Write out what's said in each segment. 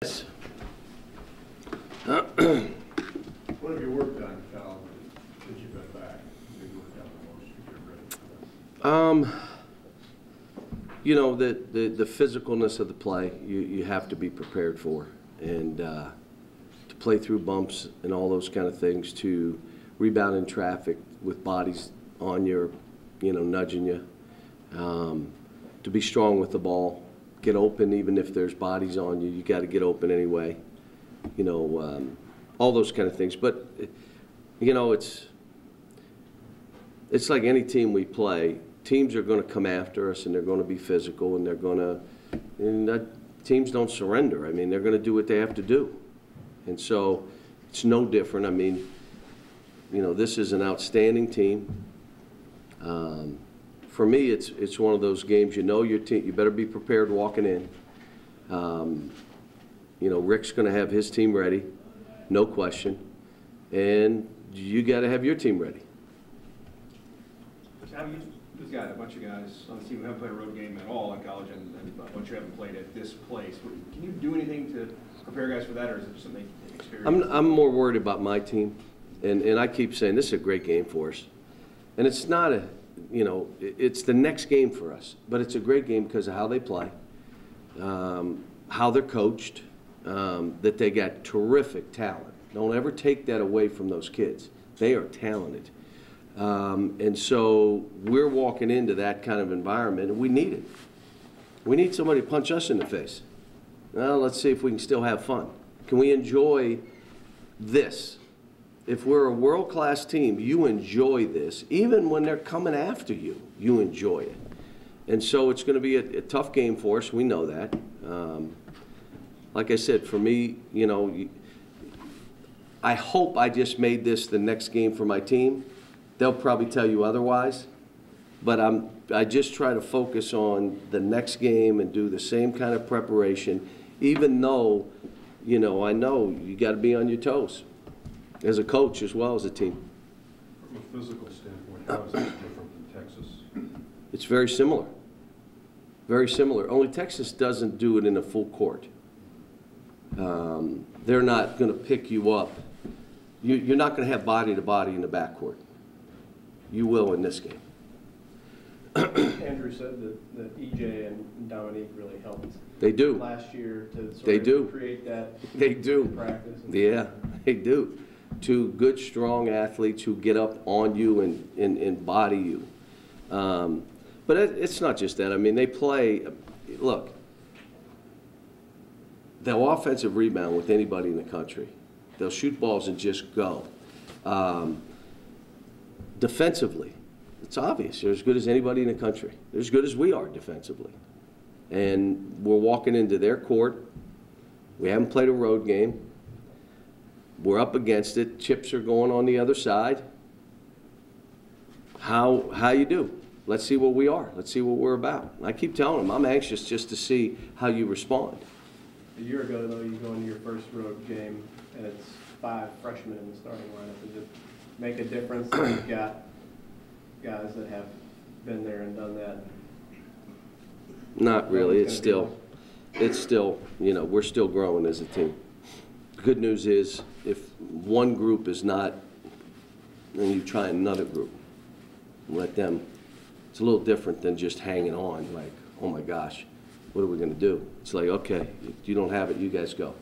Yes. What have you worked on, Cal, since you've been back? What have you worked on the most to get ready for this? You know, the physicalness of the play, you have to be prepared for. And to play through bumps and all those kind of things, to rebound in traffic with bodies on you, nudging you, to be strong with the ball, get open even if there's bodies on you, you got to get open anyway. All those kind of things. But, it's like any team we play. Teams are going to come after us, and they're going to be physical, and they're going to, teams don't surrender. I mean, they're going to do what they have to do. And so it's no different. I mean, this is an outstanding team. For me, it's one of those games, your team, you better be prepared walking in. Rick's going to have his team ready, no question. And you got to have your team ready. You've got a bunch of guys on the team who haven't played a road game at all in college, and a bunch who haven't played at this place. Can you do anything to prepare guys for that, or is it just something experience? I'm more worried about my team, and I keep saying this is a great game for us. And it's not it's the next game for us, but it's a great game because of how they play, how they're coached, that they got terrific talent. Don't ever take that away from those kids. They are talented. And so we're walking into that kind of environment, and we need it. We need somebody to punch us in the face. Well, let's see if we can still have fun. Can we enjoy this? If we're a world-class team, you enjoy this. Even when they're coming after you, you enjoy it. And so it's going to be a tough game for us. We know that. Like I said, for me, I hope I just made this the next game for my team. They'll probably tell you otherwise. But I just try to focus on the next game and do the same kind of preparation, even though, I know you got to be on your toes as a coach as well as a team. From a physical standpoint, how is this different than Texas? It's very similar. Very similar. Only Texas doesn't do it in a full court. They're not going to pick you up. You're not going to have body-to-body in the backcourt. You will in this game. Andrew said that EJ and Dominique really helped. They do. Last year to sort they of do. create that. They do. Practice. Yeah, they do. Two good, strong athletes who get up on you and body you. But it's not just that. I mean, they play. Look, they'll offensive rebound with anybody in the country. They'll shoot balls and just go. Defensively, it's obvious. They're as good as anybody in the country. They're as good as we are defensively. And we're walking into their court. We haven't played a road game. We're up against it. Chips are going on the other side. How you do? Let's see what we are. Let's see what we're about. And I keep telling them, I'm anxious just to see how you respond. A year ago, though, you go into your first road game, and it's 5 freshmen in the starting lineup. Does it make a difference that you've got guys that have been there and done that? Not really. It's still, we're still growing as a team. The good news is if one group is not, then you try another group. Let them. It's a little different than just hanging on like, oh my gosh, what are we going to do? It's like, okay, if you don't have it, you guys go.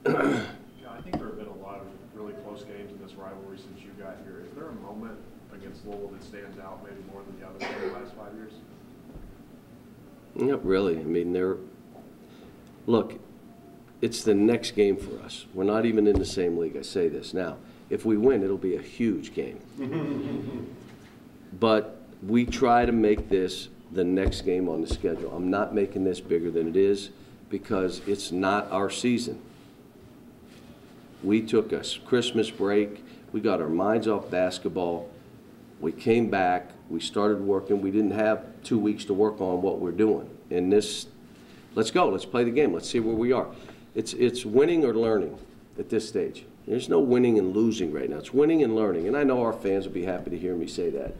Yeah, I think there have been a lot of really close games in this rivalry since you got here. Is there a moment against Louisville that stands out maybe more than the others in the last 5 years? Not really. I mean, look, it's the next game for us. We're not even in the same league. I say this now. If we win, it'll be a huge game. But we try to make this the next game on the schedule. I'm not making this bigger than it is because it's not our season. We took a Christmas break. We got our minds off basketball. We came back. We started working. We didn't have 2 weeks to work on what we're doing. And let's go. Let's play the game. Let's see where we are. It's winning or learning at this stage. There's no winning and losing right now. It's winning and learning. And I know our fans will be happy to hear me say that.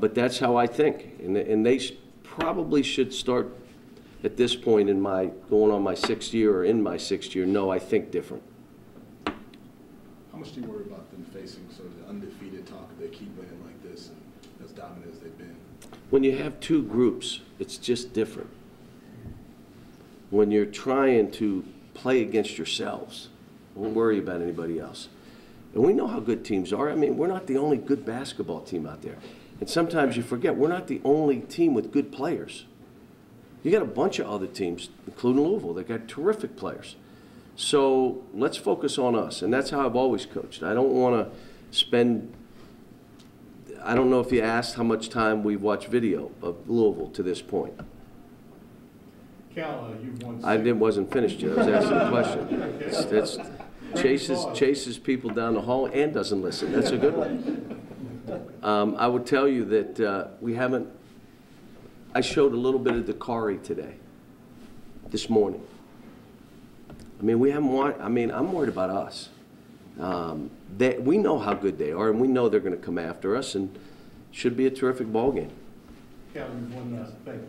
But that's how I think. And they probably should start at this point in my, going on my 6th year or in my 6th year, no, I think different. How much do you worry about them facing sort of the undefeated talk if they keep winning like this and as dominant as they've been? When you have two groups, it's just different. When you're trying to play against yourselves, don't worry about anybody else. And we know how good teams are. I mean, we're not the only good basketball team out there. And sometimes you forget, we're not the only team with good players. You got a bunch of other teams, including Louisville, that got terrific players. So let's focus on us, and that's how I've always coached. I don't want to spend, I don't know if you asked how much time we've watched video of Louisville to this point. Cal, you've won. I wasn't finished yet. I was asking a question. That's chases people down the hall and doesn't listen. That's a good one. I would tell you that we haven't. I showed a little bit of Dakari today, this morning. I mean, we haven't watched. I mean, I'm worried about us. We know how good they are, and we know they're going to come after us, and should be a terrific ball game. Cal, you've won. Thank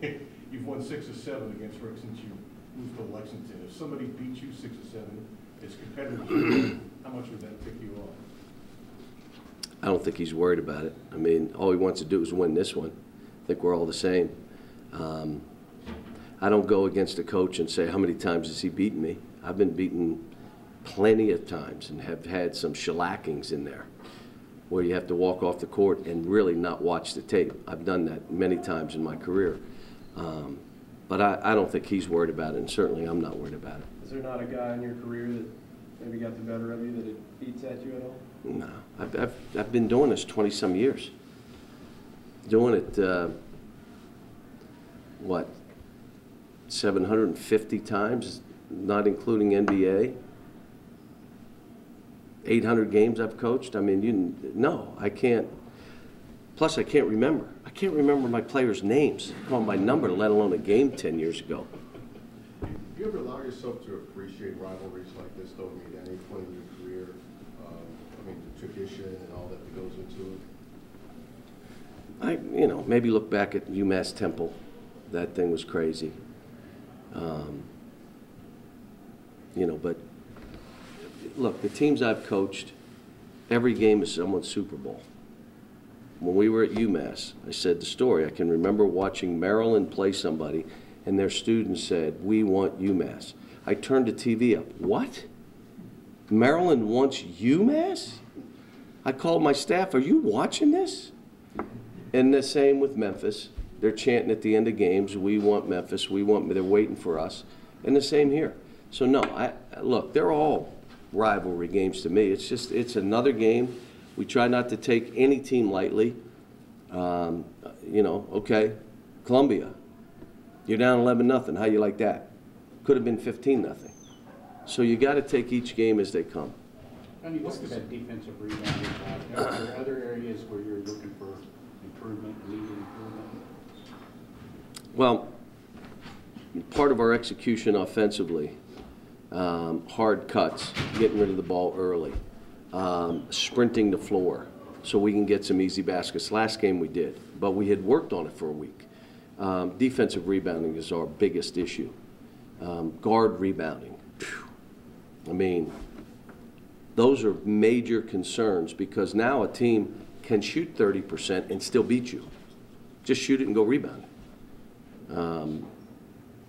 you. You've won 6 or 7 against Rick since you moved to Lexington. If somebody beats you 6 or 7, it's competitive. How much would that tick you off? I don't think he's worried about it. I mean, all he wants to do is win this one. I think we're all the same. I don't go against a coach and say, how many times has he beaten me? I've been beaten plenty of times and have had some shellackings in there where you have to walk off the court and really not watch the tape. I've done that many times in my career. But I don't think he's worried about it, and certainly I'm not worried about it. Is there not a guy in your career that maybe got the better of you that it beats at you at all? No. I've been doing this 20-some years. Doing it, what, 750 times, not including NBA? 800 games I've coached? I mean, no, I can't. Plus, I can't remember. I can't remember my players' names. Call by number, let alone a game 10 years ago. Do you ever allow yourself to appreciate rivalries like this, though, I mean, at any point in your career? I mean, the tradition and all that goes into it? Maybe look back at UMass Temple. That thing was crazy. But look, the teams I've coached, every game is someone's Super Bowl. When we were at UMass, I said the story. I can remember watching Maryland play somebody, and their students said, "We want UMass." I turned the TV up. What? Maryland wants UMass? I called my staff, "Are you watching this?" And the same with Memphis. They're chanting at the end of games, "We want Memphis. We want." They're waiting for us. And the same here. So no, look, they're all rivalry games to me. It's another game. We try not to take any team lightly. Okay, Columbia, you're down 11-0. How you like that? Could have been 15-0. So you got to take each game as they come. When you look at that defensive rebounding, are there other areas where you're looking for improvement, needing improvement? Well, part of our execution offensively, hard cuts, getting rid of the ball early. Sprinting the floor so we can get some easy baskets. Last game we did, but we had worked on it for a week. Defensive rebounding is our biggest issue. Guard rebounding. I mean, those are major concerns because now a team can shoot 30% and still beat you. Just shoot it and go rebound it.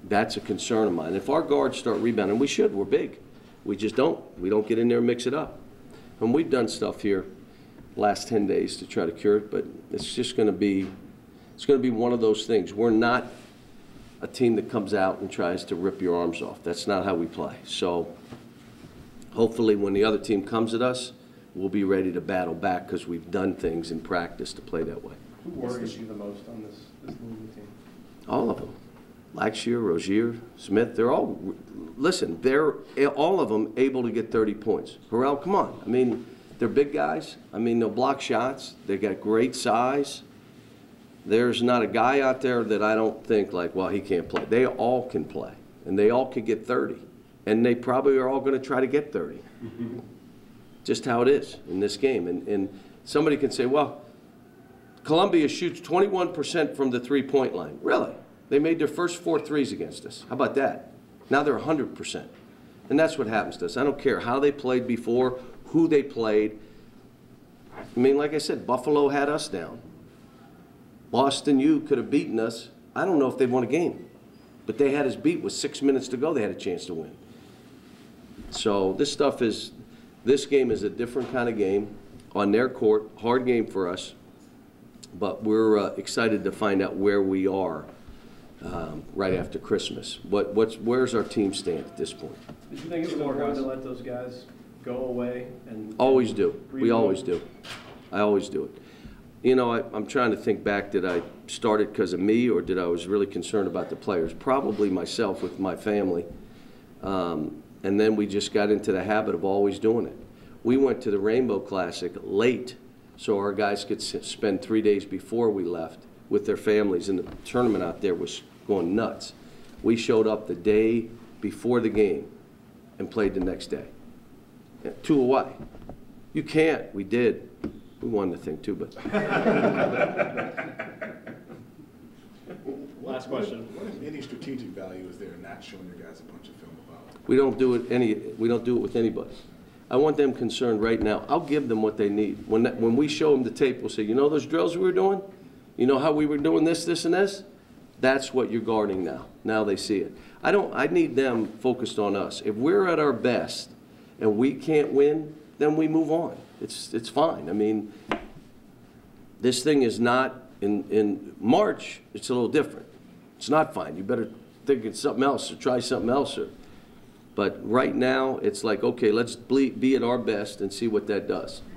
That's a concern of mine. If our guards start rebounding, we should. We're big. We just don't. We don't get in there and mix it up. And we've done stuff here last 10 days to try to cure it, but it's just going to be, one of those things. We're not a team that comes out and tries to rip your arms off. That's not how we play. So hopefully when the other team comes at us, we'll be ready to battle back because we've done things in practice to play that way. Who worries you the most on this Louisville team? All of them. Lakshier, Rozier, Smith, they're all, listen, they're all of them able to get 30 points. Harrell, come on. I mean, they're big guys. I mean, they'll block shots. They got great size. There's not a guy out there that I don't think like, well, he can't play. They all can play, and they all can get 30. And they probably are all going to try to get 30. Just how it is in this game. And somebody can say, well, Columbia shoots 21% from the three-point line. Really? They made their first 4 threes against us. How about that? Now they're 100%. And that's what happens to us. I don't care how they played before, who they played. I mean, like I said, Buffalo had us down. Boston U could have beaten us. I don't know if they won a game. But they had us beat with 6 minutes to go. They had a chance to win. So this game is a different kind of game on their court. Hard game for us. But we're excited to find out where we are right after Christmas. Where's our team stand at this point? Did you think it was important to let those guys go away? And Always do. We always do. I always do it. You know, I'm trying to think back. Did I start it because of me, or did I was really concerned about the players? Probably myself with my family. And then we just got into the habit of always doing it. We went to the Rainbow Classic late, so our guys could spend 3 days before we left with their families, and the tournament out there was going nuts. We showed up the day before the game and played the next day. To Hawaii. You can't. We did. We won the thing too, but. Last question. What if any strategic value is there in not showing your guys a bunch of film about? We don't do it with anybody. I want them concerned right now. I'll give them what they need. When we show them the tape, we'll say, you know those drills we were doing? You know how we were doing this, this, and this? That's what you're guarding now. Now they see it. I need them focused on us. If we're at our best and we can't win, then we move on. It's fine. I mean, this thing is not, in March, it's a little different. It's not fine. You better think it's something else or try something else. But right now, it's like, okay, let's be at our best and see what that does.